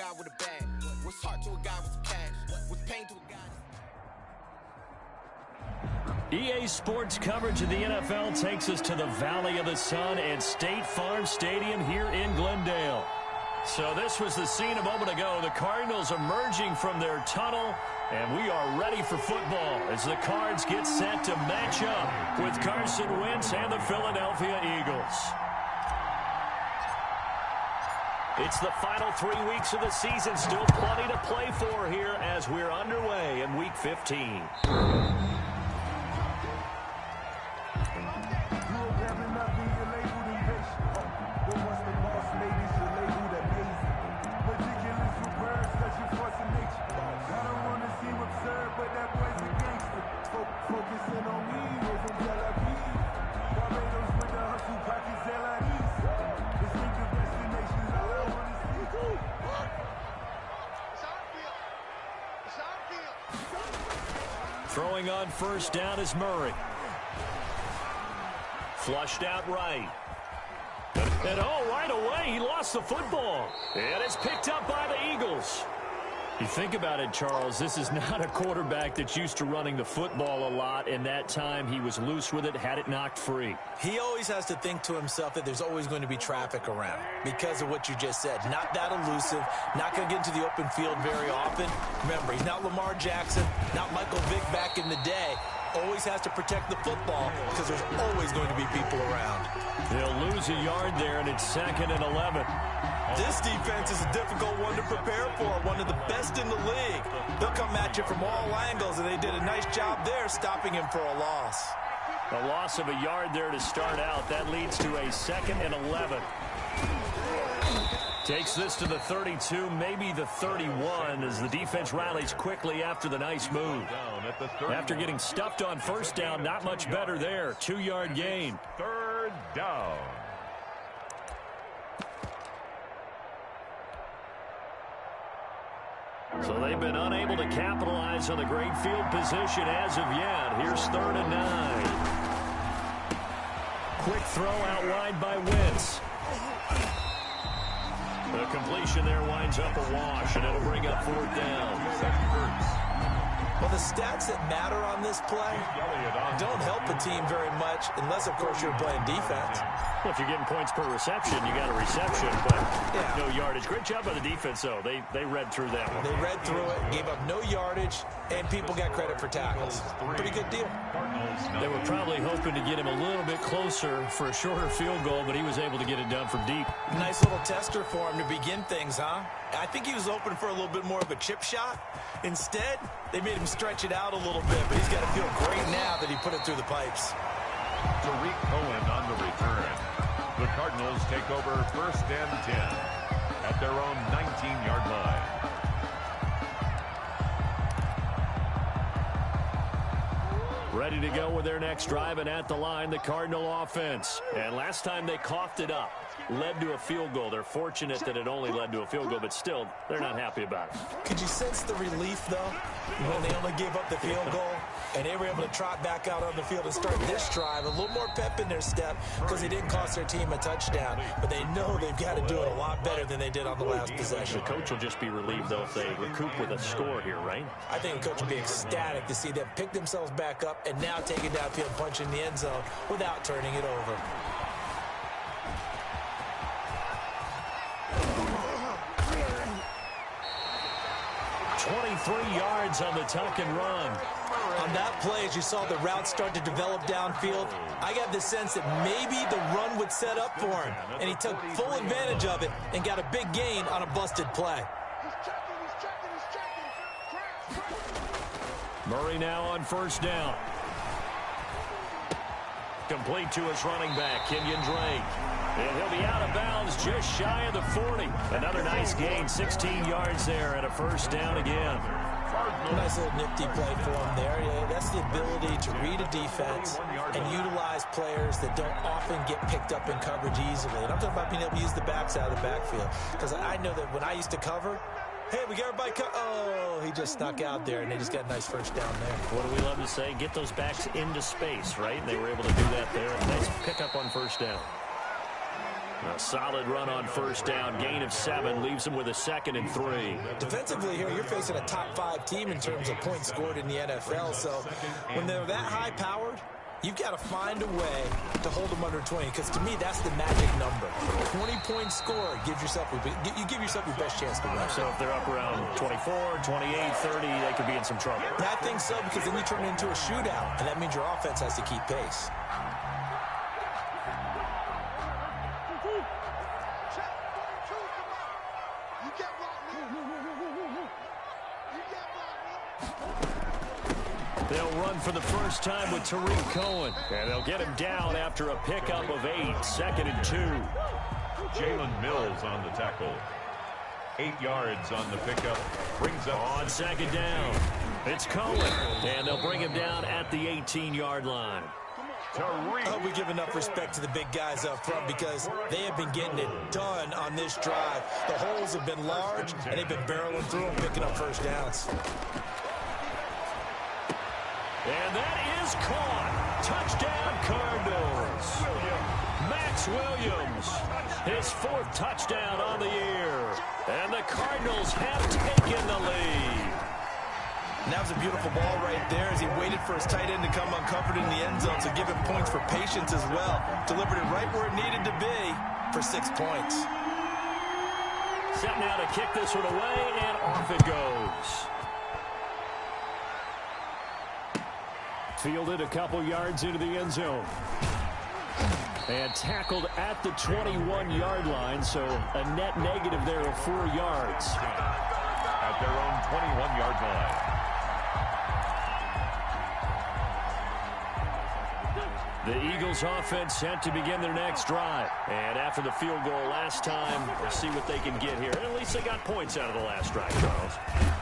guy with a bag? What's heart to a guy with some cash? What's pain to a guy? EA Sports coverage of the NFL takes us to the Valley of the Sun and State Farm Stadium here in Glendale. So this was the scene a moment ago. The Cardinals emerging from their tunnel, and we are ready for football as the Cards get set to match up with Carson Wentz and the Philadelphia Eagles. It's the final 3 weeks of the season. Still plenty to play for here as we're underway in Week 15. Throwing on first down is Murray. Flushed out right. And right away, he lost the football. And it's picked up by the Eagles. You think about it, Charles, this is not a quarterback that's used to running the football a lot, and that time he was loose with it, had it knocked free. He always has to think to himself that there's always going to be traffic around because of what you just said. Not that elusive, not going to get into the open field very often. Remember, he's not Lamar Jackson, not Michael Vick back in the day. Always has to protect the football because there's always going to be people around. They'll lose a yard there, and it's 2nd and 11. This defense is a difficult one to prepare for, one of the best in the league. They'll come at you from all angles, and they did a nice job there stopping him for a loss. A loss of a yard there to start out. That leads to a 2nd and 11. Takes this to the 32, maybe the 31, as the defense rallies quickly after the nice move. After getting stuffed on first down, not much better there. 2-yard gain. 3rd down. So they've been unable to capitalize on the great field position as of yet. Here's 3rd and 9. Quick throw out wide by Wentz. The completion there winds up a wash, and it'll bring up 4th down. Well, the stats that matter on this play don't help a team very much unless, of course, you're playing defense. Well, if you're getting points per reception, you got a reception, but no yardage. Great job by the defense, though. They read through that one. They read through it, gave up no yardage, and people got credit for tackles. Pretty good deal. They were probably hoping to get him a little bit closer for a shorter field goal, but he was able to get it done from deep. Nice little tester for him to begin things, huh? I think he was hoping for a little bit more of a chip shot. Instead, they made him stretch it out a little bit, but he's got to feel great now that he put it through the pipes. Tariq Cohen on the return. The Cardinals take over 1st and 10 at their own 19-yard line. Ready to go with their next drive, and at the line, the Cardinal offense. And last time they coughed it up, led to a field goal. They're fortunate that it only led to a field goal, but still, they're not happy about it. Could you sense the relief, though, when they only gave up the field goal and they were able to trot back out on the field and start this drive? A little more pep in their step because they didn't cost their team a touchdown, but they know they've got to do it a lot better than they did on the last possession. The coach will just be relieved, though, if they recoup with a score here, right? I think the coach will be ecstatic to see them pick themselves back up and now take it downfield, punch in the end zone without turning it over. Yards on the tuck and run. On that play, as you saw the route start to develop downfield, I got the sense that maybe the run would set up for him, and he took full advantage of it and got a big gain on a busted play. Murray now on first down. Complete to his running back, Kenyon Drake. And he'll be out of bounds just shy of the 40. Another nice gain, 16 yards there, and a first down again. Nice little nifty play for him there. Yeah, that's the ability to read a defense and utilize players that don't often get picked up in coverage easily. And I'm talking about being able to use the backs out of the backfield. Because I know that when I used to cover, hey, we got everybody oh, he just snuck out there, and they just got a nice first down there. What do we love to say? Get those backs into space, right? And they were able to do that there. Nice pickup on first down. A solid run on first down. Gain of 7 leaves them with a 2nd and 3. Defensively here, you're facing a top 5 team in terms of points scored in the NFL. So when they're that high-powered, you've got to find a way to hold them under 20, because to me, that's the magic number. 20 points scored, you give yourself your best chance to win. So if they're up around 24, 28, 30, they could be in some trouble. I think so, because then you turn it into a shootout, and that means your offense has to keep pace. They'll run for the first time with Tariq Cohen. And they'll get him down after a pickup of 8. 2nd and 2. Jalen Mills on the tackle. 8 yards on the pickup. Brings up on 2nd down. It's Cohen. And they'll bring him down at the 18-yard line. I hope we give enough respect to the big guys up front, because they have been getting it done on this drive. The holes have been large, and they've been barreling through them, picking up first downs. And that is caught. Touchdown, Cardinals. Max Williams, his 4th touchdown on the year. And the Cardinals have taken the lead. And that was a beautiful ball right there as he waited for his tight end to come uncovered in the end zone, so give him points for patience as well. Delivered it right where it needed to be for 6 points. Set now to kick this one away, and off it goes. Fielded a couple yards into the end zone. And tackled at the 21-yard line, so a net negative there of 4 yards. At their own 21-yard line. The Eagles offense set to begin their next drive. And after the field goal last time, we'll see what they can get here. And at least they got points out of the last drive, Charles.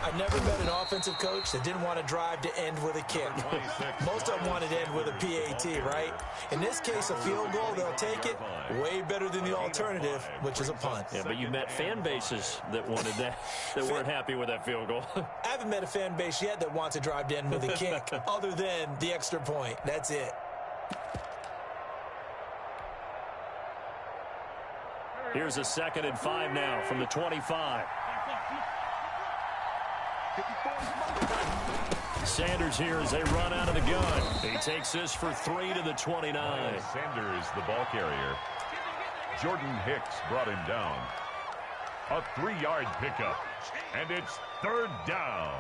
I've never met an offensive coach that didn't want to drive to end with a kick. Most of them wanted to end with a PAT, right? In this case, a field goal, they'll take it. Way better than the alternative, which is a punt. Yeah, but you met fan bases that wanted that, that weren't happy with that field goal. I haven't met a fan base yet that wants to drive to end with a kick, other than the extra point. That's it. Here's a 2nd and 5 now from the 25. Sanders here as they run out of the gun. He takes this for 3 to the 29. Sanders, the ball carrier. Jordan Hicks brought him down. A 3-yard pickup. And it's 3rd down.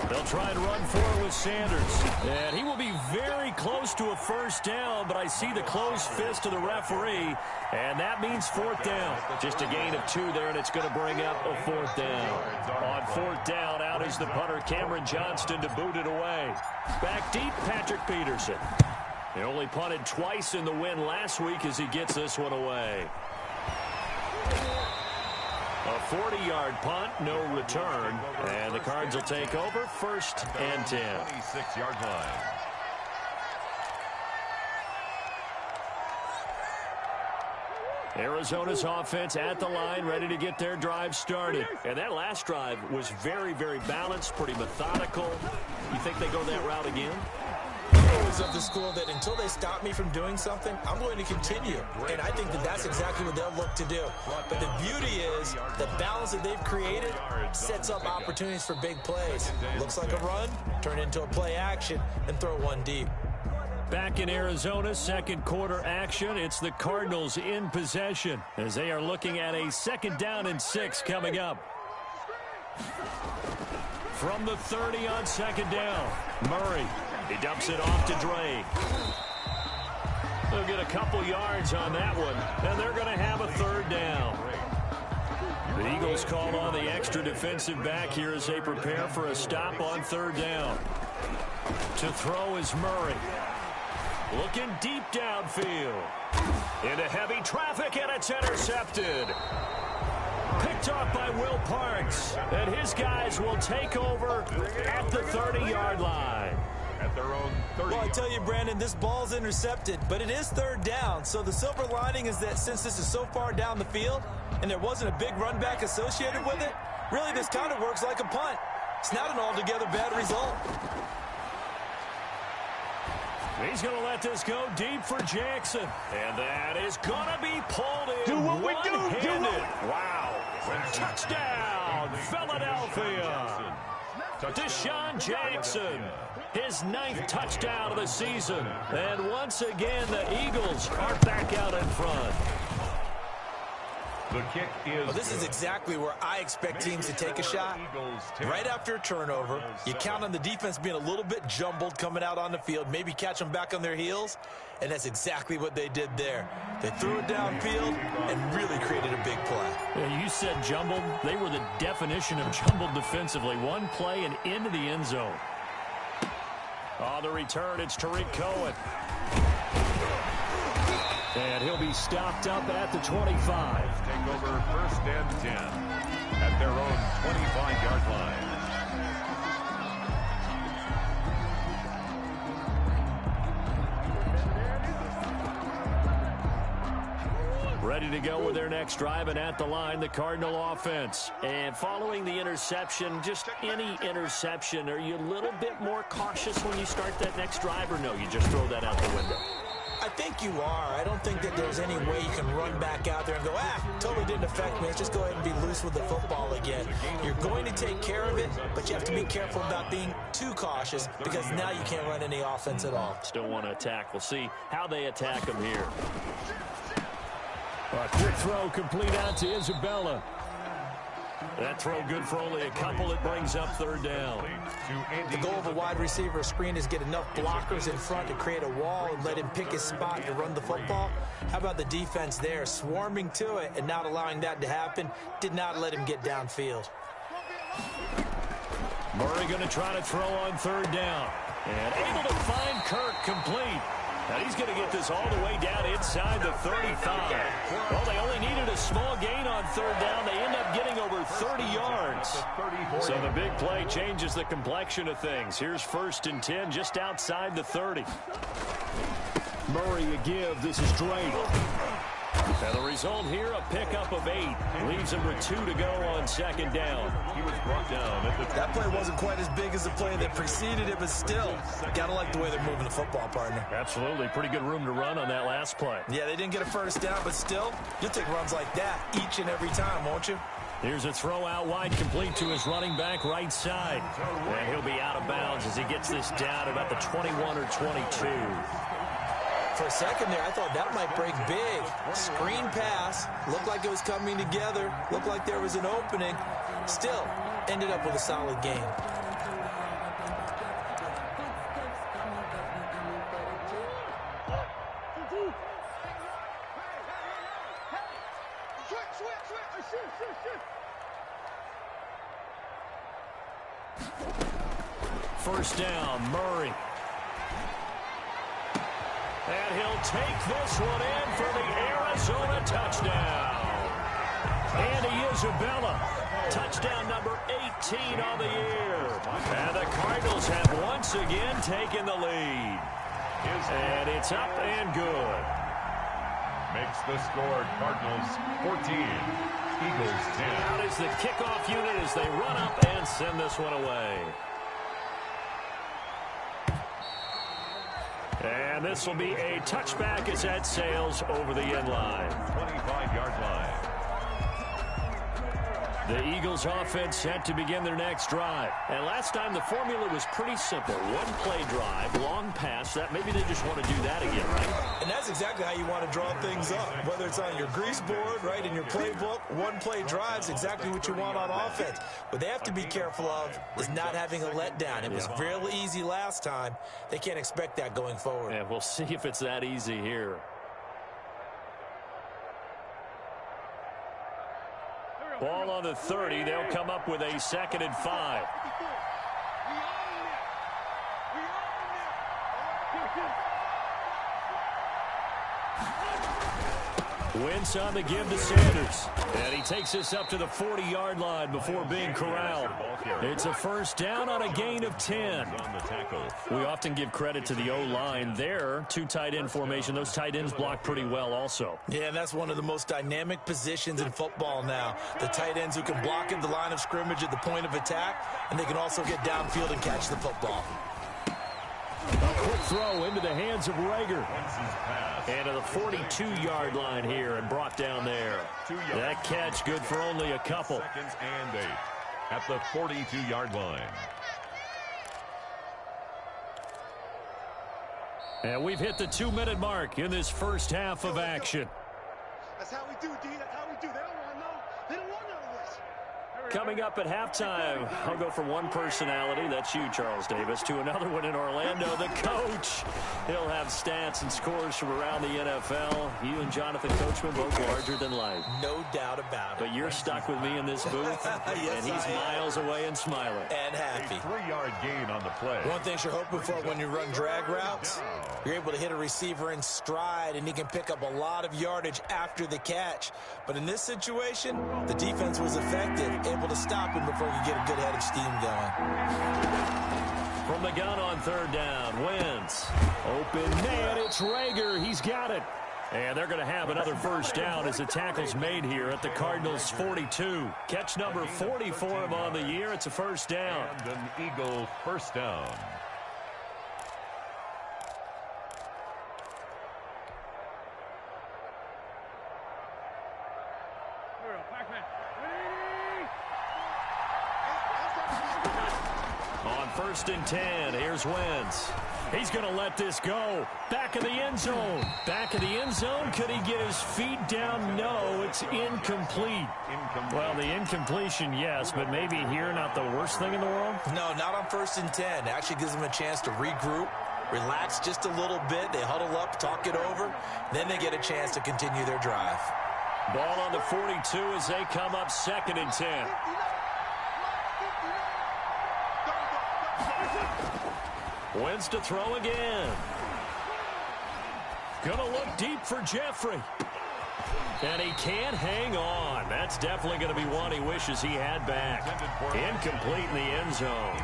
They'll try and run for it with Sanders. And he will be very close to a first down, but I see the closed fist of the referee, and that means 4th down. Just a gain of 2 there, and it's going to bring up a 4th down. On 4th down, out is the punter, Cameron Johnston, to boot it away. Back deep, Patrick Peterson. He only punted twice in the win last week as he gets this one away. A 40-yard punt, no return, and the Cards will take over 1st and 10. 26-yard line. Arizona's offense at the line, ready to get their drive started. And that last drive was very, very balanced, pretty methodical. You think they go that route again? Always of the school that until they stop me from doing something, I'm going to continue. And I think that that's exactly what they'll look to do. But the beauty is the balance that they've created sets up opportunities for big plays. Looks like a run, turn into a play action, and throw one deep. Back in Arizona, 2nd quarter action. It's the Cardinals in possession as they are looking at a 2nd down and 6 coming up. From the 30 on 2nd down, Murray. He dumps it off to Drake. They'll get a couple yards on that one, and they're going to have a 3rd down. The Eagles call on the extra defensive back here as they prepare for a stop on 3rd down. To throw is Murray. Looking deep downfield. Into heavy traffic, and it's intercepted. Picked off by Will Parks, and his guys will take over at the 30-yard line. At their own 30. Well, I tell you, Brandon, this ball's intercepted, but it is 3rd down. So the silver lining is that since this is so far down the field and there wasn't a big run back associated with it, really this kind of works like a punt. It's not an altogether bad result. He's going to let this go deep for Jackson. And that is going to be pulled in one-handed. Wow. Touchdown, Philadelphia. Deshaun Jackson, his 9th touchdown of the season. And once again, the Eagles are back out in front. The kick is well, this is exactly where I expect teams to take a shot. Right after a turnover, you count on the defense being a little bit jumbled coming out on the field, maybe catch them back on their heels, and that's exactly what they did there. They threw it downfield and really created a big play. Yeah, you said jumbled. They were the definition of jumbled defensively. One play and into the end zone. On the return, it's Tariq Cohen. And he'll be stopped up at the 25. Take over 1st and 10 at their own 25-yard line. Ready to go with their next drive, and at the line, the Cardinal offense. And following the interception, just any interception, are you a little bit more cautious when you start that next drive, or no, you just throw that out the window? I think you are. I don't think that there's any way you can run back out there and go, totally didn't affect me. Let's just go ahead and be loose with the football again. You're going to take care of it, but you have to be careful about being too cautious because now you can't run any offense at all. Still want to attack. We'll see how they attack them here. A quick throw complete out to Isabella. That throw good for only a couple. It brings up 3rd down. The goal of a wide receiver screen is get enough blockers in front to create a wall and let him pick his spot to run the football. How about the defense there, swarming to it and not allowing that to happen? Did not let him get downfield. Murray going to try to throw on 3rd down. And able to find Kirk complete. Now he's going to get this all the way down inside the 35. Well, they only needed a small gain on 3rd down. They end up getting over 30 yards. So the big play changes the complexion of things. Here's 1st and 10 just outside the 30. Murray a give. This is Drake. And the result here, a pickup of 8. Leaves him with 2 to go on 2nd down. He was brought down at the... That play wasn't quite as big as the play that preceded it, but still, got to like the way they're moving the football, partner. Absolutely. Pretty good room to run on that last play. Yeah, they didn't get a 1st down, but still, you'll take runs like that each and every time, won't you? Here's a throw out wide complete to his running back right side. And he'll be out of bounds as he gets this down about the 21 or 22. For a second there, I thought that might break big. Screen pass. Looked like it was coming together. Looked like there was an opening. Still, ended up with a solid game. First down, Murray. And he'll take this one in for the Arizona touchdown. Andy Isabella, touchdown number 18 on the year. And the Cardinals have once again taken the lead. And it's up and good. Makes the score Cardinals 14, Eagles 10. Out is the kickoff unit as they run up and send this one away. And this will be a touchback as that sails over the end line. 25-yard line. The Eagles offense set to begin their next drive. And last time the formula was pretty simple. One play drive, long pass. That maybe they just want to do that again, right? And that's exactly how you want to draw things up. Whether it's on your grease board, right, in your playbook, one play drive is exactly what you want on offense. What they have to be careful of is not having a letdown. It was real easy last time. They can't expect that going forward. Yeah, we'll see if it's that easy here. Ball on the 30. They'll come up with a 2nd and 5. Wentz on the give to Sanders. And he takes us up to the 40-yard line before being corralled. It's a first down on a gain of 10. We often give credit to the O-line there. Two tight end formation. Those tight ends block pretty well also. Yeah, and that's one of the most dynamic positions in football now. The tight ends who can block at the line of scrimmage at the point of attack, and they can also get downfield and catch the football. A quick throw into the hands of Rager. And to the 42-yard line here and brought down there. That catch good for only a couple. Seconds and 8 at the 42-yard line. And we've hit the 2-minute mark in this first half of action. That's how we do, D. That's how we do. They don't want to know. They don't want none of this. Coming up at halftime, I'll go from one personality, that's you, Charles Davis, to another one in Orlando, the coach. He'll have stats and scores from around the NFL. You and Jonathan Coachman both larger than life. No doubt about it. But you're stuck with me in this booth, Yes, and he's miles away and smiling. And happy. A 3-yard gain on the play. One thing you're hoping for when you run drag routes, you're able to hit a receiver in stride, and he can pick up a lot of yardage after the catch. But in this situation, the defense was effective, able to stop him before he could get a good head of steam going. From the gun on third down, Wentz. Open man, it's Rager. He's got it. And they're going to have another first down as the tackle's made here at the Cardinals' 42. Catch number 40 for him on the year. It's a first down. And an Eagle first down. On first and 10, here's Wentz. He's going to let this go. Back of the end zone. Back of the end zone. Could he get his feet down? No, it's incomplete. Well, the incompletion, yes, but maybe here not the worst thing in the world? No, not on first and 10. It actually gives them a chance to regroup, relax just a little bit. They huddle up, talk it over. Then they get a chance to continue their drive. Ball on the 42 as they come up second and 10. Wentz to throw again. Gonna look deep for Jeffrey. And he can't hang on. That's definitely going to be one he wishes he had back. Incomplete in the end zone.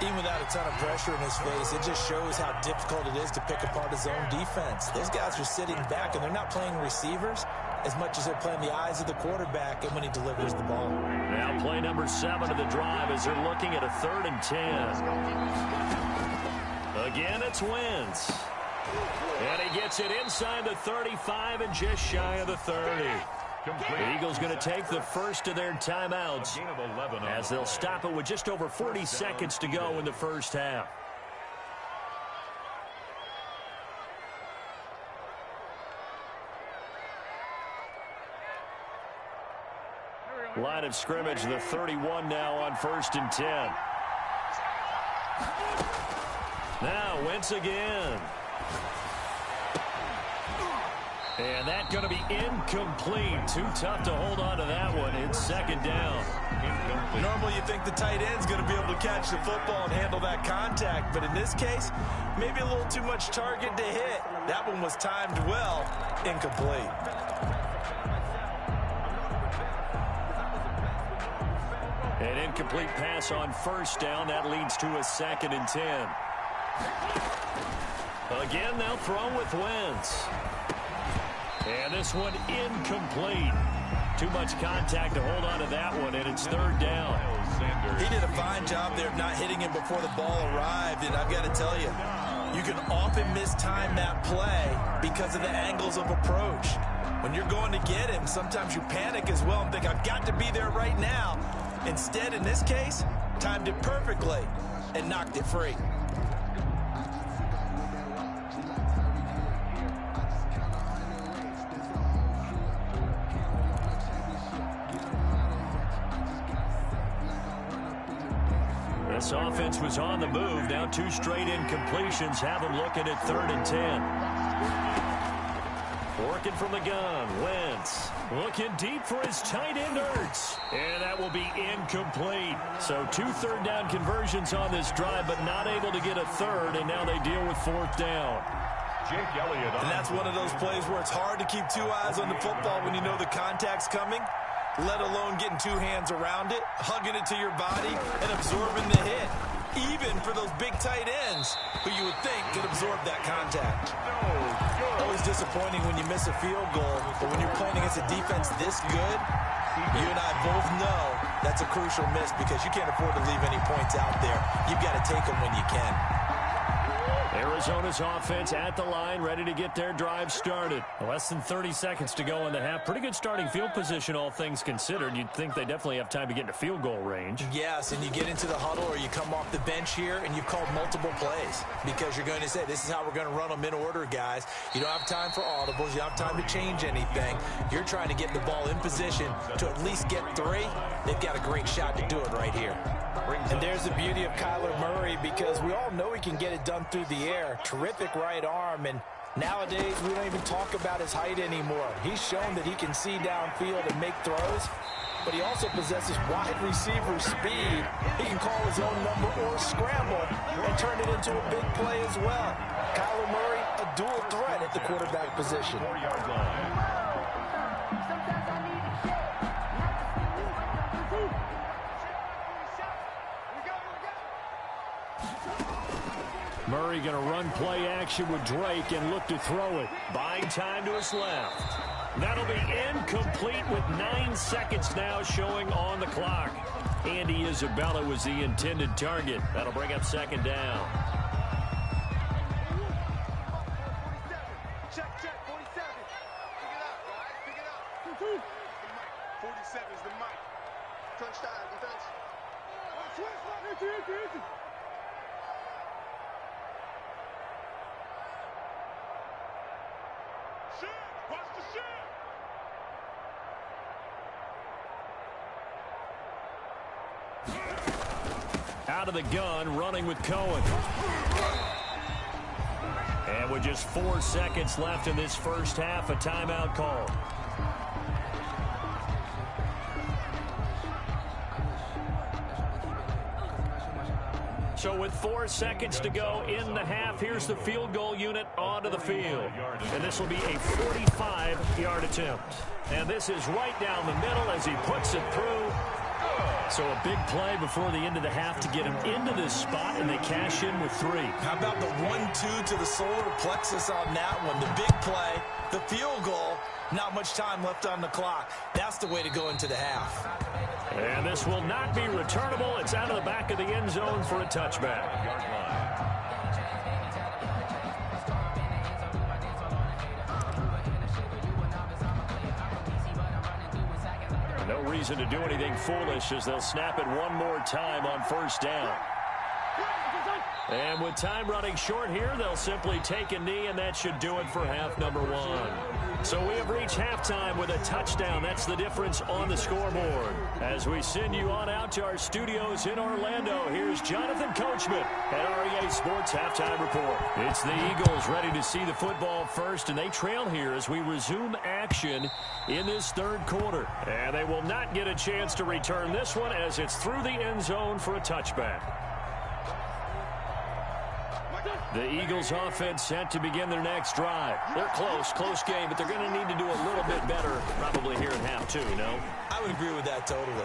Even without a ton of pressure in his face, it just shows how difficult it is to pick apart his own defense. Those guys are sitting back, and they're not playing receivers as much as they're playing the eyes of the quarterback and when he delivers the ball. Now play number 7 of the drive as they're looking at a 3rd and 10. Again, it's Wentz. And he gets it inside the 35 and just shy of the 30. The Eagles going to take the first of their timeouts as they'll stop it with just over 40 seconds to go in the first half. Line of scrimmage, the 31 now on 1st and 10. Now Wentz again. And that's going to be incomplete. Too tough to hold on to that one. It's 2nd down. Normally you think the tight end's going to be able to catch the football and handle that contact. But in this case, maybe a little too much target to hit. That one was timed well. Incomplete. An incomplete pass on 1st down. That leads to a 2nd and 10. Again, they'll throw with Wentz. And this one incomplete. Too much contact to hold on to that one, and it's 3rd down. He did a fine job there of not hitting him before the ball arrived, and I've got to tell you, you can often mistime that play because of the angles of approach. When you're going to get him, sometimes you panic as well and think, I've got to be there right now. Instead, in this case, timed it perfectly and knocked it free. This offense was on the move. Now 2 straight incompletions have them looking at 3rd and 10. Working from the gun, Wentz looking deep for his tight end Ertz. And that will be incomplete. So 2 3rd down conversions on this drive, but not able to get a 3rd, and now they deal with 4th down. Jake Elliott. And that's one of those plays where it's hard to keep two eyes on the football when you know the contact's coming, let alone getting two hands around it, hugging it to your body, and absorbing the hit. Even for those big tight ends who you would think could absorb that contact. Always disappointing when you miss a field goal, but when you're playing against a defense this good, you and I both know that's a crucial miss because you can't afford to leave any points out there. You've got to take them when you can. Arizona's offense at the line, ready to get their drive started. Less than 30 seconds to go in the half. Pretty good starting field position, all things considered. You'd think they definitely have time to get into field goal range. Yes, and you get into the huddle or you come off the bench here and you've called multiple plays because you're going to say, this is how we're going to run them in order, guys. You don't have time for audibles. You don't have time to change anything. You're trying to get the ball in position to at least get 3. They've got a great shot to do it right here. And there's the beauty of Kyler Murray because we all know he can get it done through the air. Terrific right arm, and nowadays we don't even talk about his height anymore. He's shown that he can see downfield and make throws, but he also possesses wide receiver speed. He can call his own number or scramble and turn it into a big play as well. Kyler Murray, a dual threat at the quarterback position. 4-yard line. Murray going to run play action with Drake and look to throw it. Buying time to his left. That'll be incomplete with 9 seconds now showing on the clock. Andy Isabella was the intended target. That'll bring up second down. Check, 47. Pick it up, guys. Pick it up. 47 is the mic. Crunch time, defense. Switch, watch the shit! Out of the gun, running with Cohen. And with just 4 seconds left in this first half, a timeout call. So with 4 seconds to go in the half, here's the field goal unit onto the field. And this will be a 45-yard attempt. And this is right down the middle as he puts it through. So a big play before the end of the half to get him into this spot, and they cash in with 3. How about the 1-2 to the solar plexus on that one? The big play, the field goal, not much time left on the clock. That's the way to go into the half. And this will not be returnable. It's out of the back of the end zone for a touchback. No reason to do anything foolish as they'll snap it one more time on first down. And with time running short here, they'll simply take a knee, and that should do it for half number 1. So we have reached halftime with a touchdown. That's the difference on the scoreboard. As we send you on out to our studios in Orlando, here's Jonathan Coachman at REA Sports Halftime Report. It's the Eagles ready to see the football first, and they trail here as we resume action in this third quarter. And they will not get a chance to return this one as it's through the end zone for a touchback. The Eagles offense set to begin their next drive. They're close game, but they're going to need to do a little bit better probably here in half 2, no? I would agree with that totally.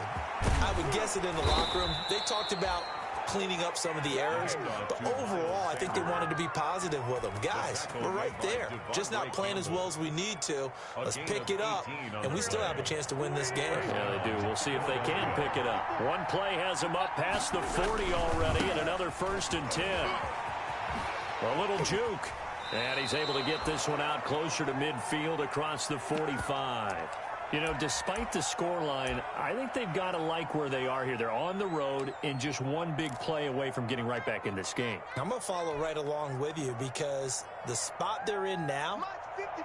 I would guess it in the locker room. They talked about cleaning up some of the errors, but overall, I think they wanted to be positive with them. Guys, we're right there. Just not playing as well as we need to. Let's pick it up, and we still have a chance to win this game. Yeah, they do. We'll see if they can pick it up. One play has them up past the 40 already, and another 1st and 10. A little juke. And he's able to get this one out closer to midfield across the 45. You know, despite the scoreline, I think they've got to like where they are here. They're on the road and just one big play away from getting right back in this game. I'm going to follow right along with you because the spot they're in now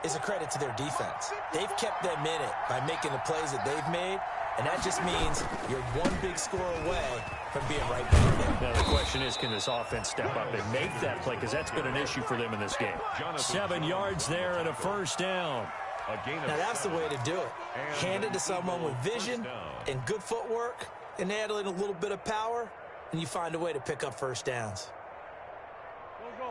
is a credit to their defense. They've kept them in it by making the plays that they've made, and that just means you're one big score away from being right back there. Now, the question is, can this offense step up and make that play? Because that's been an issue for them in this game. 7 yards there and a 1st down. Now, that's the way to do it. Hand it to someone with vision and good footwork and add in a little bit of power, and you find a way to pick up 1st downs.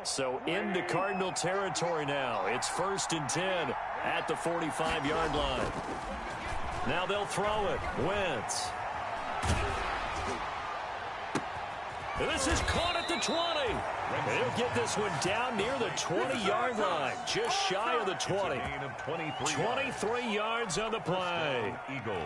So into Cardinal territory now. It's 1st and 10 at the 45-yard line. Now they'll throw it. Wentz. This is caught at the 20. They'll get this one down near the 20-yard line, just shy of the 20. 23 yards on the play. Eagles.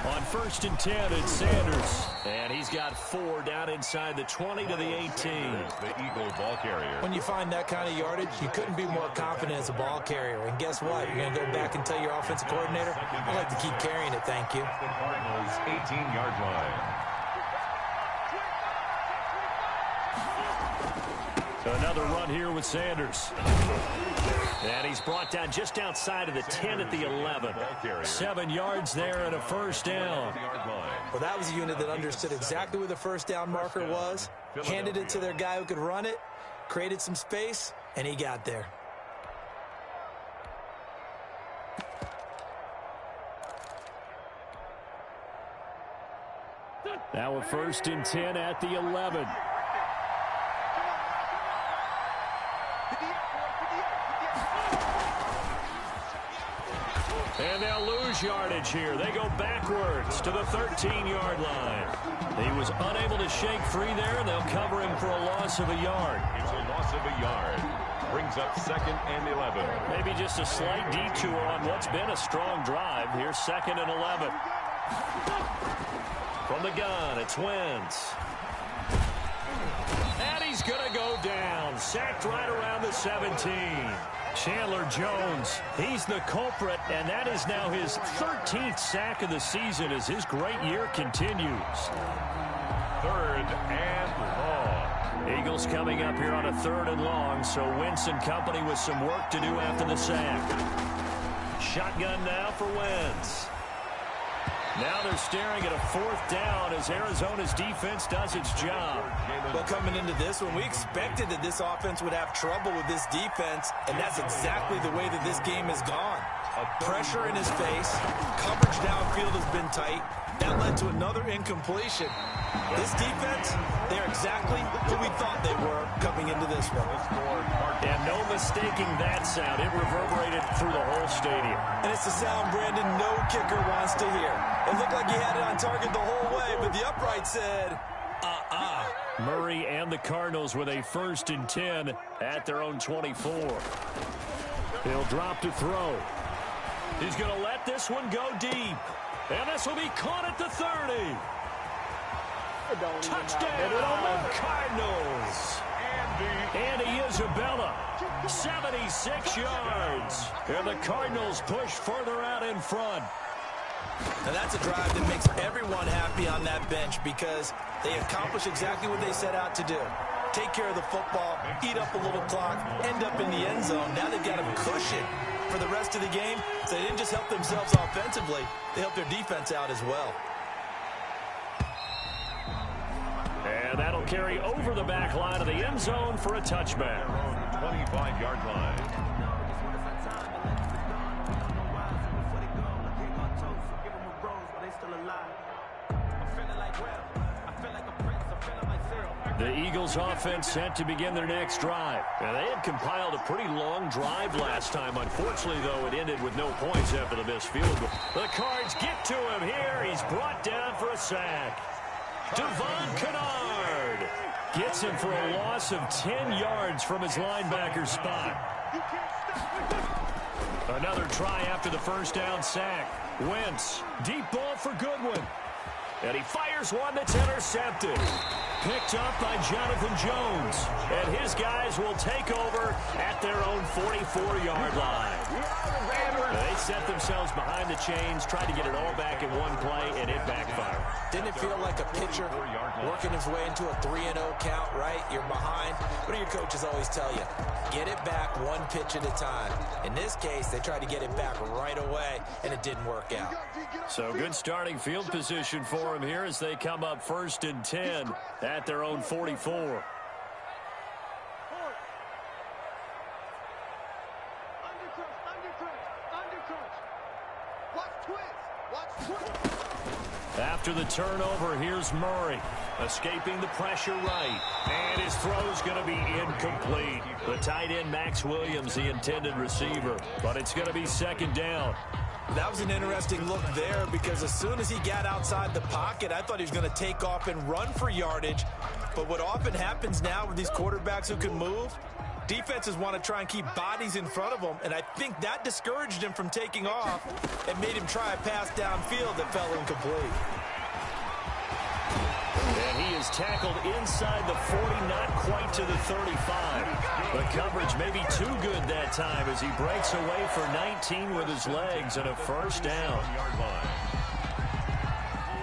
On 1st and 10, it's Sanders. And he's got 4 down inside the 20 to the 18. The Eagle ball carrier. When you find that kind of yardage, you couldn't be more confident as a ball carrier. And guess what? You're going to go back and tell your offensive coordinator, I'd like to keep carrying it, thank you. The Cardinals' 18-yard line. So another run here with Sanders. And he's brought down just outside of the 10 at the 11. 7 yards there and a first down. Well, that was a unit that understood exactly where the first down marker was, handed it to their guy who could run it, created some space, and he got there. Now a 1st and 10 at the 11. And they'll lose yardage here. They go backwards to the 13-yard line. He was unable to shake free there. They'll cover him for a loss of a yard. It's a loss of a yard. Brings up 2nd and 11. Maybe just a slight detour on what's been a strong drive. Here's 2nd and 11. From the gun, it's Wentz. And he's going to go down. Sacked right around the 17. Chandler Jones, he's the culprit, and that is now his 13th sack of the season as his great year continues. 3rd and long. Eagles coming up here on a 3rd and long, so Wentz and company with some work to do after the sack. Shotgun now for Wentz. Now they're staring at a 4th down as Arizona's defense does its job. Well, coming into this one, we expected that this offense would have trouble with this defense, and that's exactly the way that this game has gone. Pressure in his face, coverage downfield has been tight. That led to another incompletion. This defense, they're exactly who we thought they were coming into this one. And no mistaking that sound. It reverberated through the whole stadium. And it's the sound, Brandon, no kicker wants to hear. It looked like he had it on target the whole way, but the upright said, Murray and the Cardinals with a 1st and 10 at their own 24. He'll drop to throw. He's going to let this one go deep. And this will be caught at the 30. Touchdown, Cardinals. Andy Isabella, 76 yards. And the Cardinals push further out in front. Now that's a drive that makes everyone happy on that bench because they accomplish exactly what they set out to do. Take care of the football, eat up a little clock, end up in the end zone. Now they've got a cushion for the rest of the game, so they didn't just help themselves offensively, they helped their defense out as well. And that'll carry over the back line of the end zone for a touchback. 25-yard line. The Eagles offense set to begin their next drive. Now, they had compiled a pretty long drive last time. Unfortunately, though, it ended with no points after the missed field goal. The Cards get to him here. He's brought down for a sack. Devon Kennard gets him for a loss of 10 yards from his linebacker spot. Another try after the first down sack. Wentz, deep ball for Goodwin. And he fires one that's intercepted. Picked up by Jonathan Jones. And his guys will take over at their own 44-yard line. They set themselves behind the chains, tried to get it all back in one play, and it backfired. Didn't it feel like a pitcher working his way into a 3-0 count, right? You're behind. What do your coaches always tell you? Get it back one pitch at a time. In this case, they tried to get it back right away, and it didn't work out. So good starting field position for them here as they come up 1st and 10 at their own 44. Undercrunch. Watch twist. After the turnover, here's Murray. Escaping the pressure right. And his throw's going to be incomplete. The tight end, Max Williams, the intended receiver. But it's going to be second down. That was an interesting look there because as soon as he got outside the pocket, I thought he was going to take off and run for yardage. But what often happens now with these quarterbacks who can move, defenses want to try and keep bodies in front of them, and I think that discouraged him from taking off and made him try a pass downfield that fell incomplete. And he is tackled inside the 40, not quite to the 35. The coverage may be too good that time as he breaks away for 19 with his legs and a first down.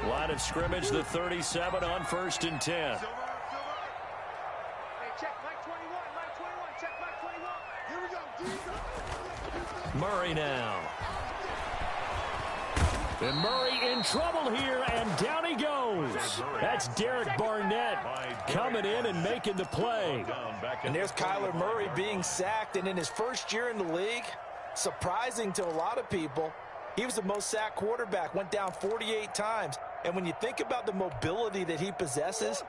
Line of scrimmage, the 37 on 1st and 10. Murray now. And Murray in trouble here, and down he goes. That's Derek Barnett coming in and making the play. And there's Kyler Murray being sacked, and in his first year in the league, surprising to a lot of people, he was the most sacked quarterback, went down 48 times. And when you think about the mobility that he possesses,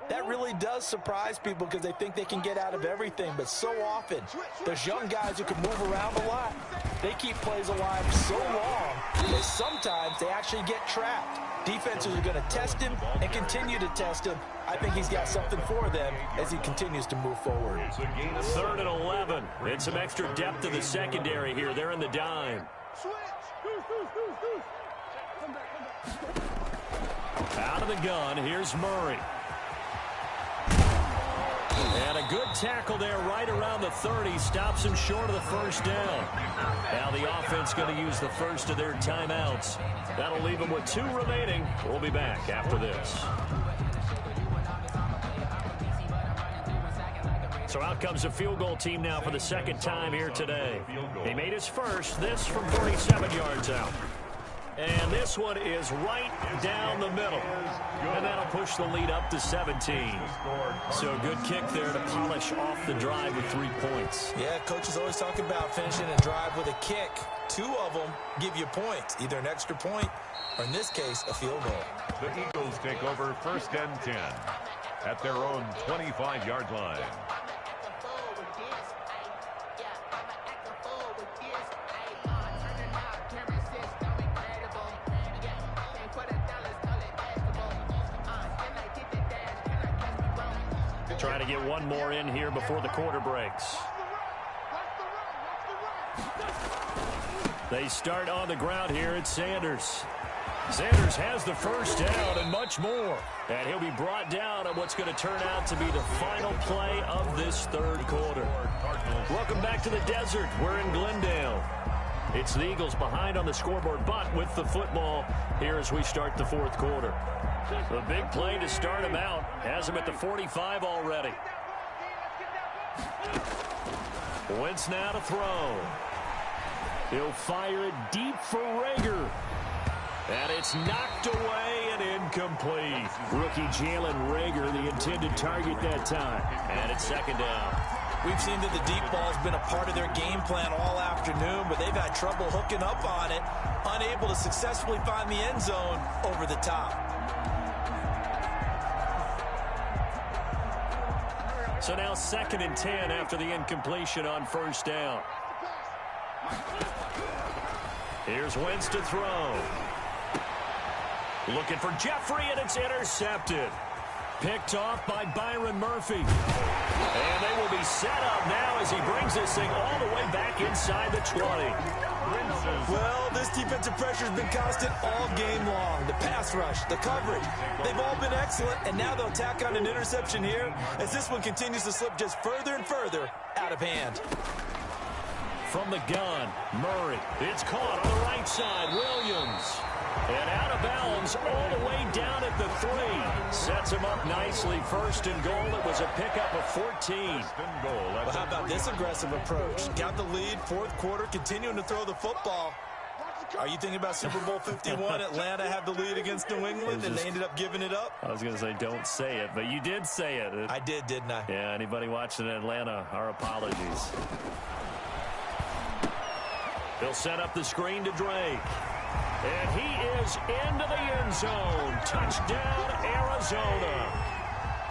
that really does surprise people because they think they can get out of everything. But so often, there's young guys who can move around a lot. They keep plays alive so long that sometimes they actually get trapped. Defenses are going to test him and continue to test him. I think he's got something for them as he continues to move forward. 3rd and 11. And some extra depth to the secondary here. They're in the dime. Out of the gun, here's Murray. And a good tackle there right around the 30. Stops him short of the first down. Now the offense going to use the first of their timeouts. That'll leave them with 2 remaining. We'll be back after this. So out comes a field goal team now for the second time here today. He made his first, this from 47 yards out. And this one is right down the middle. And that'll push the lead up to 17. So a good kick there to polish off the drive with 3 points. Yeah, coaches always talk about finishing a drive with a kick. 2 of them give you points, either an extra point or, in this case, a field goal. The Eagles take over 1st and 10 at their own 25-yard line. Trying to get one more in here before the quarter breaks. They start on the ground here at Sanders. Sanders has the first down and much more. And he'll be brought down on what's going to turn out to be the final play of this 3rd quarter. Welcome back to the desert. We're in Glendale. It's the Eagles behind on the scoreboard, but with the football here as we start the 4th quarter. The big play to start him out. Has him at the 45 already. Wentz now to throw. He'll fire it deep for Rager. And it's knocked away and incomplete. Rookie Jalen Rager, the intended target that time. And it's 2nd down. We've seen that the deep ball's been a part of their game plan all afternoon, but they've had trouble hooking up on it, unable to successfully find the end zone over the top. So now 2nd and 10 after the incompletion on 1st down. Here's Wentz to throw. Looking for Jeffrey, and it's intercepted. Picked off by Byron Murphy. And they will be set up now as he brings this thing all the way back inside the 20. Well, this defensive pressure has been constant all game long. The pass rush, the coverage, they've all been excellent, and now they'll tack on an interception here as this one continues to slip just further and further out of hand. From the gun, Murray. It's caught on the right side. Williams. And out of bounds all the way down at the 3. Sets him up nicely. 1st and goal. It was a pickup of 14. Well, how about this aggressive approach? Got the lead, 4th quarter, continuing to throw the football. Are you thinking about Super Bowl 51? Atlanta had the lead against New England, and they ended up giving it up? I was going to say don't say it, but you did say it. I did, didn't I? Yeah, anybody watching in Atlanta, our apologies. He'll set up the screen to Drake. And he is into the end zone. Touchdown, Arizona.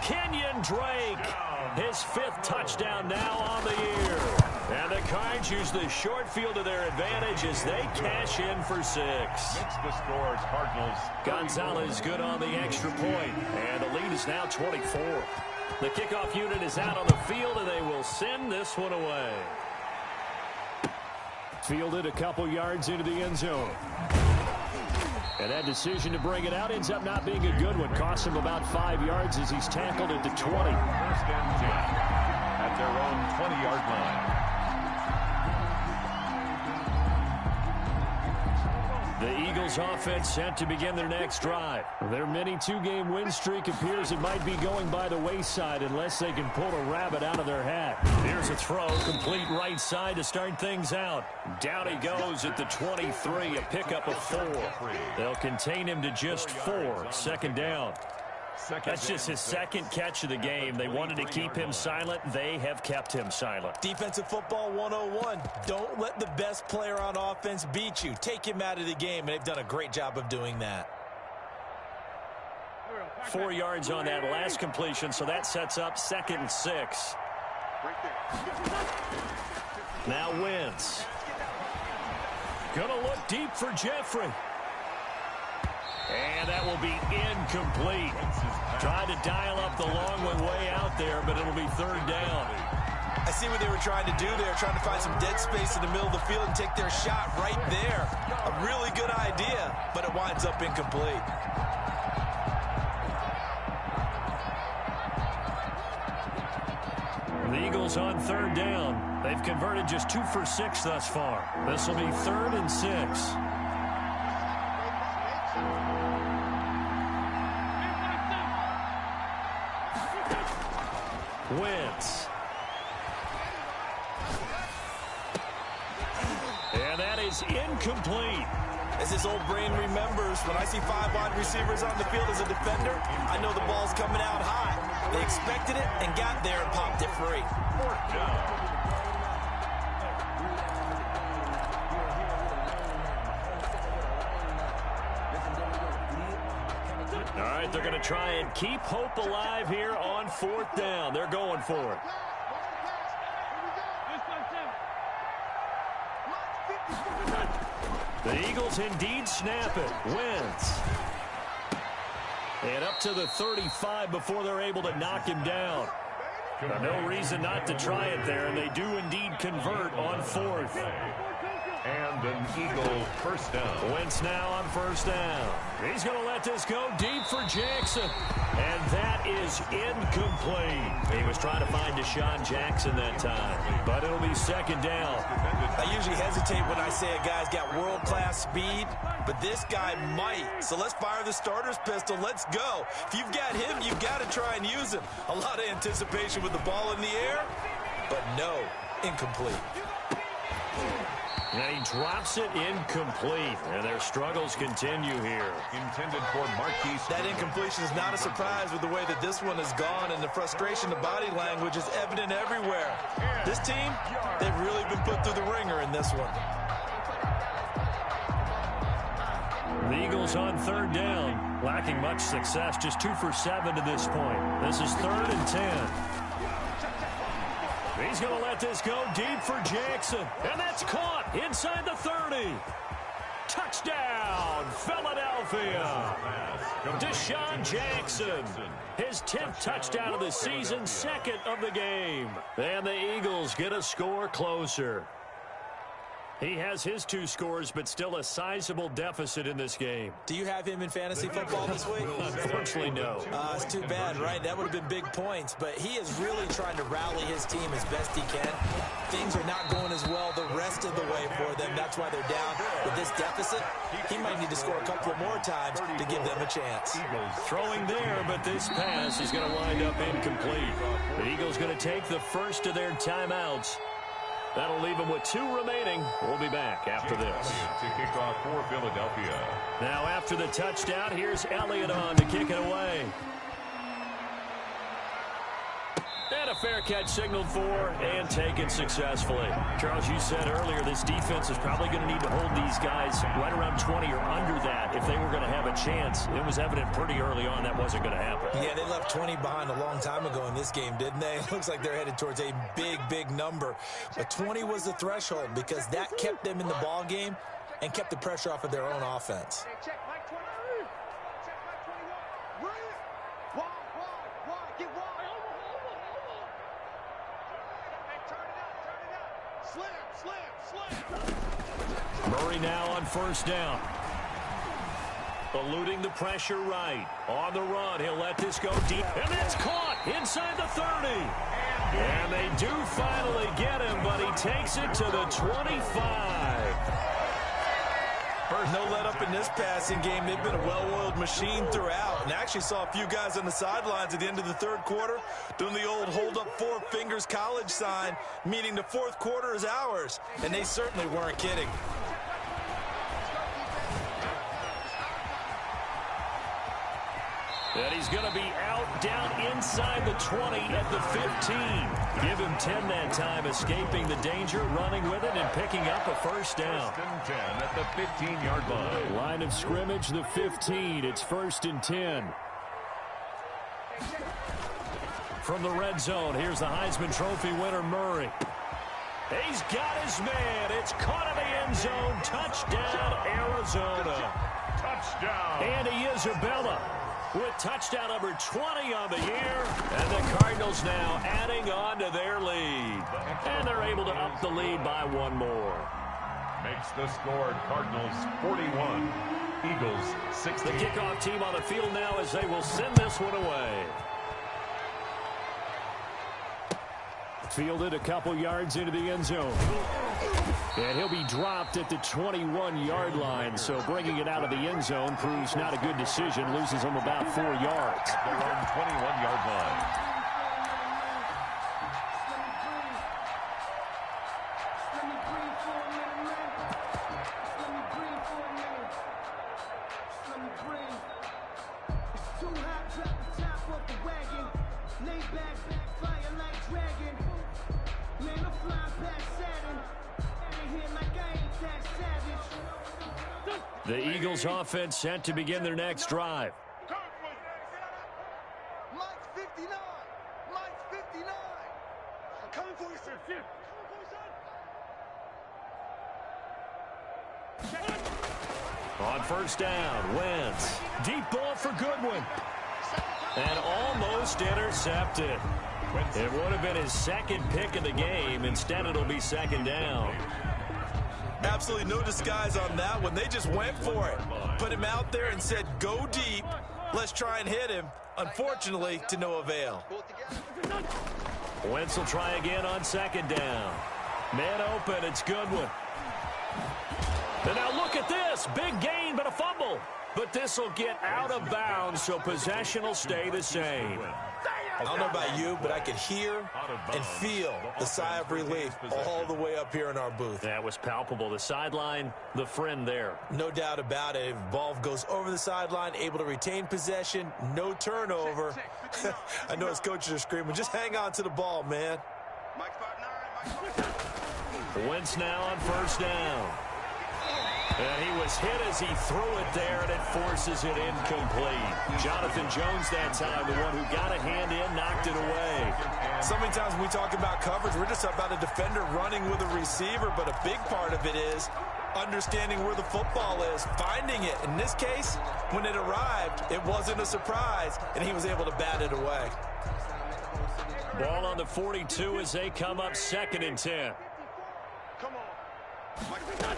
Kenyon Drake, his 5th touchdown now on the year. And the Cards use the short field to their advantage as they cash in for 6. Mix the scores, Cardinals. Gonzalez good on the extra point, and the lead is now 24. The kickoff unit is out on the field, and they will send this one away. Fielded a couple yards into the end zone. And that decision to bring it out ends up not being a good one. Costs him about 5 yards as he's tackled at the 20. First and 10 at their own 20-yard line. The Eagles offense set to begin their next drive. Their mini 2-game win streak appears it might be going by the wayside unless they can pull a rabbit out of their hat. Here's a throw, complete right side to start things out. Down he goes at the 23, a pickup of 4. They'll contain him to just 4, second down. That's just his 2nd catch of the game. They wanted to keep him silent. They have kept him silent. Defensive football 101. Don't let the best player on offense beat you. Take him out of the game, and they've done a great job of doing that. 4 yards on that last completion, so that sets up 2nd and 6. Now Wentz. Gonna look deep for Jeffrey. And that will be incomplete. Tried to dial up the long one way out there, but it'll be 3rd down. I see what they were trying to do there, trying to find some dead space in the middle of the field and take their shot right there. A really good idea, but it winds up incomplete. The Eagles on 3rd down. They've converted just 2 for 6 thus far. This will be 3rd and 6. Wentz. And that is incomplete. As his old brain remembers, when I see 5 wide receivers on the field as a defender, I know the ball's coming out high. They expected it and got there and popped it free. 4th down. All right, they're going to try and keep hope alive here on 4th down. They're going for it. The Eagles indeed snap it. Wentz. And up to the 35 before they're able to knock him down. No reason not to try it there, and they do indeed convert on 4th. And an Eagle 1st down. Wentz now on 1st down. He's going to let this go deep for Jackson. And that is incomplete. He was trying to find Deshaun Jackson that time. But it'll be 2nd down. I usually hesitate when I say a guy's got world-class speed, but this guy might. So let's fire the starter's pistol. Let's go. If you've got him, you've got to try and use him. A lot of anticipation with the ball in the air, but no, incomplete. And he drops it incomplete. And their struggles continue here. Intended for Marquise. That incompletion is not a surprise with the way that this one has gone, and the frustration, the body language is evident everywhere. This team, they've really been put through the ringer in this one. The Eagles on 3rd down, lacking much success, just 2 for 7 to this point. This is 3rd and 10. He's going to let this go deep for Jackson. And that's caught inside the 30. Touchdown, Philadelphia. Deshaun Jackson. His 10th touchdown of the season, 2nd of the game. And the Eagles get a score closer. He has his 2 scores, but still a sizable deficit in this game. Do you have him in fantasy football this week? Unfortunately, no. It's too bad, right? That would have been big points, but he is really trying to rally his team as best he can. Things are not going as well the rest of the way for them. That's why they're down. With this deficit, he might need to score a couple more times to give them a chance. Throwing there, but this pass is going to wind up incomplete. The Eagles going to take the first of their timeouts. That'll leave them with 2 remaining. We'll be back after this. To kick off for Philadelphia. Now after the touchdown, here's Elliott on to kick it away. And a fair catch signaled for and taken successfully. Charles, you said earlier this defense is probably going to need to hold these guys right around 20 or under that if they were going to have a chance. It was evident pretty early on that wasn't going to happen. Yeah, they left 20 behind a long time ago in this game, didn't they? It looks like they're headed towards a big, big number. But 20 was the threshold because that kept them in the ball game and kept the pressure off of their own offense. Check Mike 20. Check Mike 21. Run it. Wide. Get wide. Hey, turn it up. Slam. Murray now on first down. Eluding the pressure right. On the run, he'll let this go deep. And it's caught inside the 30. And they do finally get him, but he takes it to the 25. No let up in this passing game. They've been a well-oiled machine throughout. And I actually saw a few guys on the sidelines at the end of the third quarter doing the old hold up 4 fingers college sign, meaning the fourth quarter is ours. And they certainly weren't kidding. And he's going to be out down inside the 20 at the 15. Give him 10 that time, escaping the danger, running with it, and picking up a first down. First and 10 at the 15-yard line. Line of scrimmage, the 15. It's first and 10. From the red zone, here's the Heisman Trophy winner, Murray. He's got his man. It's caught in the end zone. Touchdown, Arizona. Touchdown. Andy Isabella with touchdown number 20 on the year. And the Cardinals now adding on to their lead. And they're able to up the lead by 1 more. Makes the score Cardinals 41, Eagles 16. The kickoff team on the field now as they will send this one away. Fielded a couple yards into the end zone. And he'll be dropped at the 21-yard line. So bringing it out of the end zone proves not a good decision. Loses him about 4 yards. At their own 21-yard line. The Eagles offense set to begin their next drive. Mike 59. Mike 59. I'm coming for you, sir. On first down, Wentz. Deep ball for Goodwin. And almost intercepted. It would have been his second pick of the game. Instead, it'll be second down. Absolutely no disguise on that one. They just went for it. Put him out there and said, go deep. Let's try and hit him. Unfortunately, to no avail. Wentz will try again on second down. Man open, it's Goodwin. And now look at this. Big gain, but a fumble. But this will get out of bounds, so possession will stay the same. I don't know about you, but I could hear and feel the sigh of relief all the way up here in our booth. That was palpable. The sideline, the friend there. No doubt about it. If ball goes over the sideline, able to retain possession, no turnover. I know his coaches are screaming, just hang on to the ball, man. Mike 59. Mike 59. Wentz now on first down. And he was hit as he threw it there, and it forces it incomplete. Jonathan Jones that time, the one who got a hand in, knocked it away. So many times when we talk about coverage, we're just about a defender running with a receiver, but a big part of it is understanding where the football is, finding it. In this case, when it arrived, it wasn't a surprise, and he was able to bat it away. Ball on the 42 as they come up second and 10. Come on. Mike 59.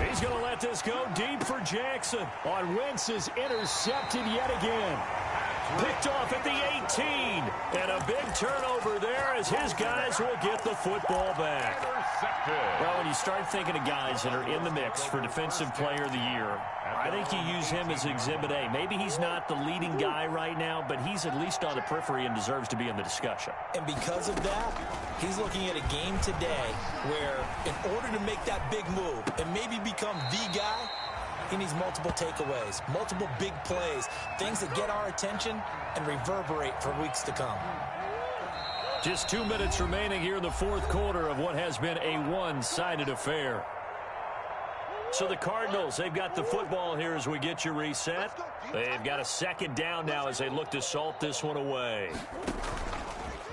He's going to let this go deep for Jackson. On Wentz is intercepted yet again. Picked off at the 18. And a big turnover there as his guys will get the football back. Well, when you start thinking of guys that are in the mix for Defensive Player of the Year, I think you use him as Exhibit A. Maybe he's not the leading guy right now, but he's at least on the periphery and deserves to be in the discussion. And because of that, he's looking at a game today where in order to make that big move and maybe become the guy, He needs multiple takeaways, multiple big plays, things that get our attention and reverberate for weeks to come. Just 2 minutes remaining here in the fourth quarter of what has been a one-sided affair. So the Cardinals, they've got the football here as we get you reset. They've got a second down now as they look to salt this one away.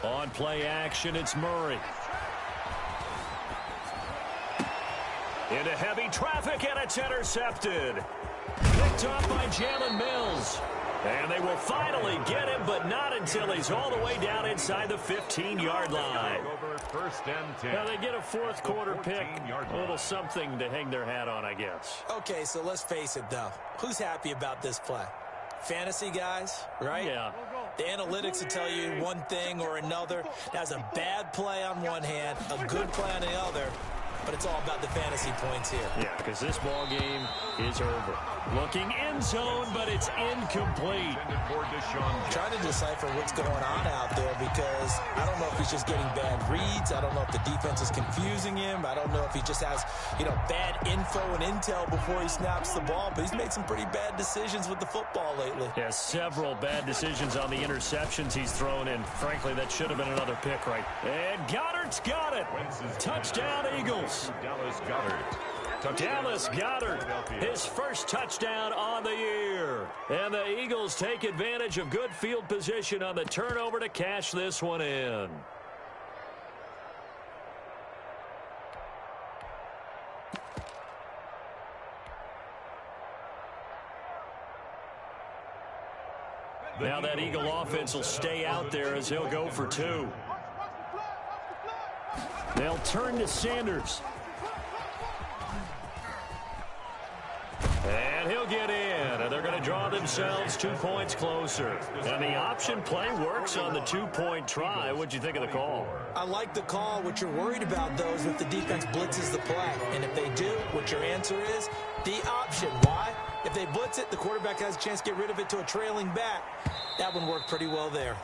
On play action, it's Murray. Into heavy traffic, and it's intercepted. Picked off by Jalen Mills. And they will finally get him, but not until he's all the way down inside the 15-yard line. First and 10. Now they get a fourth quarter pick, a little something to hang their hat on, I guess. Okay, so let's face it, though. Who's happy about this play? Fantasy guys, right? Yeah. The analytics will tell you one thing or another. That's a bad play on one hand, a good play on the other. But it's all about the fantasy points here. Yeah, because this ball game is over. Looking end zone, but it's incomplete. Trying to decipher what's going on out there because I don't know if he's just getting bad reads. I don't know if the defense is confusing him. I don't know if he just has, bad info and intel before he snaps the ball. But he's made some pretty bad decisions with the football lately. Yeah, several bad decisions on the interceptions he's thrown in. Frankly, that should have been another pick, right? And Goddard's got it. Touchdown, Eagles. Dallas Goedert, his first touchdown on the year. And the Eagles take advantage of good field position on the turnover to cash this one in. Now that Eagle offense will stay out there as he'll go for two. They'll turn to Sanders. And he'll get in. And they're going to draw themselves 2 points closer. And the option play works on the two-point try. What'd you think of the call? I like the call. What you're worried about, though, is if the defense blitzes the play. And if they do, what your answer is, the option. Why? If they blitz it, the quarterback has a chance to get rid of it to a trailing back. That one worked pretty well there.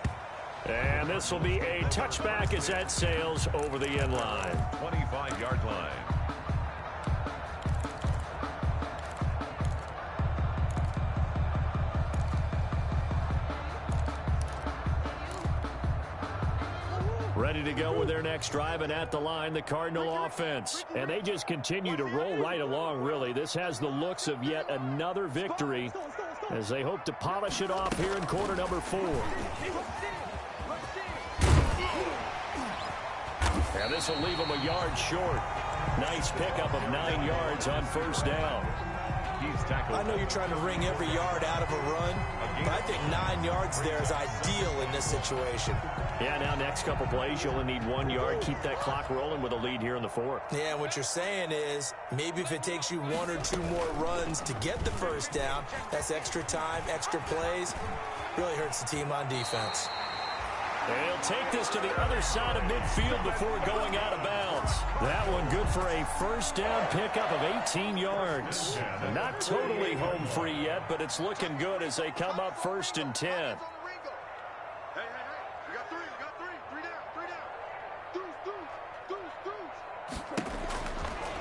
And this will be a touchback as that sails over the end line. 25-yard line. Ready to go with their next drive, and at the line, the Cardinal offense. And they just continue to roll right along, really. This has the looks of yet another victory as they hope to polish it off here in quarter number 4. And this will leave them a yard short. Nice pickup of 9 yards on first down. I know you're trying to wring every yard out of a run, but I think 9 yards there is ideal in this situation. Yeah, now next couple plays, you only need 1 yard. Keep that clock rolling with a lead here in the fourth. Yeah, and what you're saying is maybe if it takes you 1 or 2 more runs to get the first down, that's extra time, extra plays. Really hurts the team on defense. They'll take this to the other side of midfield before going out of bounds. That one good for a first down pickup of 18 yards. Not totally home free yet, but it's looking good as they come up first and 10.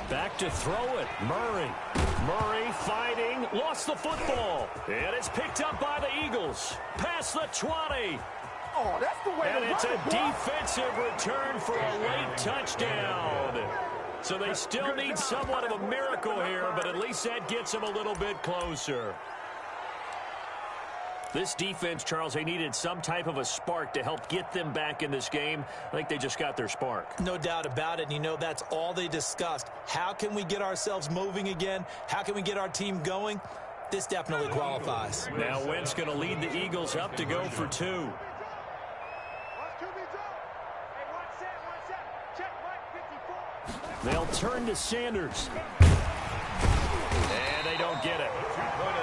Back to throw it. Murray. Murray fighting. Lost the football. And it's picked up by the Eagles. Past the 20. Oh, that's the way and it's a defensive return for a late touchdown. So they still need somewhat of a miracle here, but at least that gets them a little bit closer. This defense, Charles, they needed some type of a spark to help get them back in this game. I think they just got their spark. No doubt about it. And that's all they discussed. How can we get ourselves moving again? How can we get our team going? This definitely qualifies. Now Wentz going to lead the Eagles up to go for 2. They'll turn to Sanders. And they don't get it.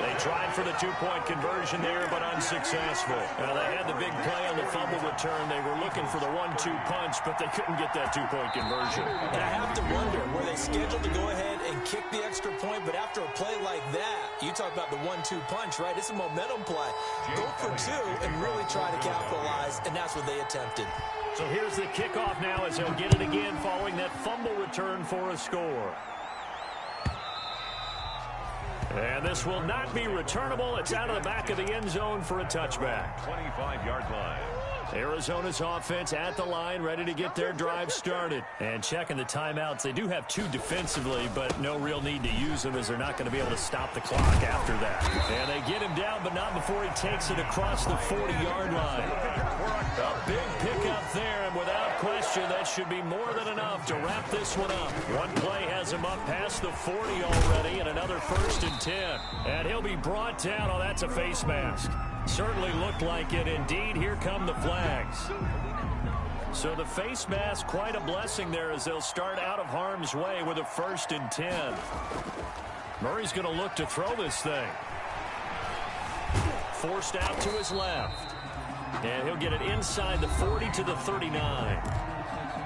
They tried for the two-point conversion there, but unsuccessful. Now, they had the big play on the fumble return. They were looking for the 1-2 punch, but they couldn't get that two-point conversion. And I have to wonder, were they scheduled to go ahead and kick the extra point, but after a play like that, you talk about the 1-2 punch, right? It's a momentum play. Go for 2 and really try to capitalize, and that's what they attempted. So here's the kickoff now as they'll get it again following that fumble return for a score. And this will not be returnable. It's out of the back of the end zone for a touchback. 25-yard line. Arizona's offense at the line, ready to get their drive started. And checking the timeouts, they do have 2 defensively, but no real need to use them as they're not going to be able to stop the clock after that. And they get him down, but not before he takes it across the 40-yard line. A big pickup there, and without question, that should be more than enough to wrap this one up. One play has him up past the 40 already, and another 1st and 10. And he'll be brought down. Oh, that's a face mask. Certainly looked like it. Indeed, here come the flags. So the face mask, quite a blessing there as they'll start out of harm's way with a 1st and 10. Murray's going to look to throw this thing. Forced out to his left. And he'll get it inside the 40 to the 39.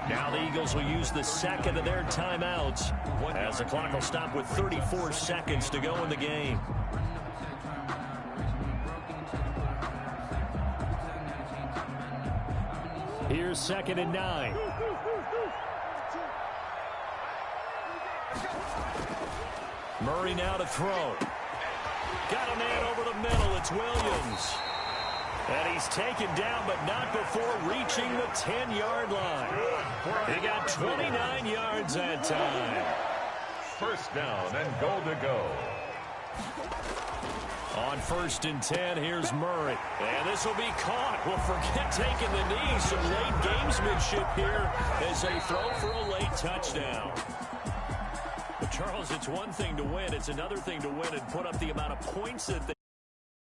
Now the Eagles will use the second of their timeouts as the clock will stop with 34 seconds to go in the game. Here's 2nd and 9. Murray now to throw. Got a man over the middle. It's Williams. And he's taken down, but not before reaching the 10-yard line. He got 29 yards that time. 1st down and goal to go. On 1st and 10, here's Murray. And this will be caught. Well, forget taking the knee. Some late gamesmanship here as they throw for a late touchdown. But Charles, it's one thing to win. It's another thing to win and put up the amount of points that they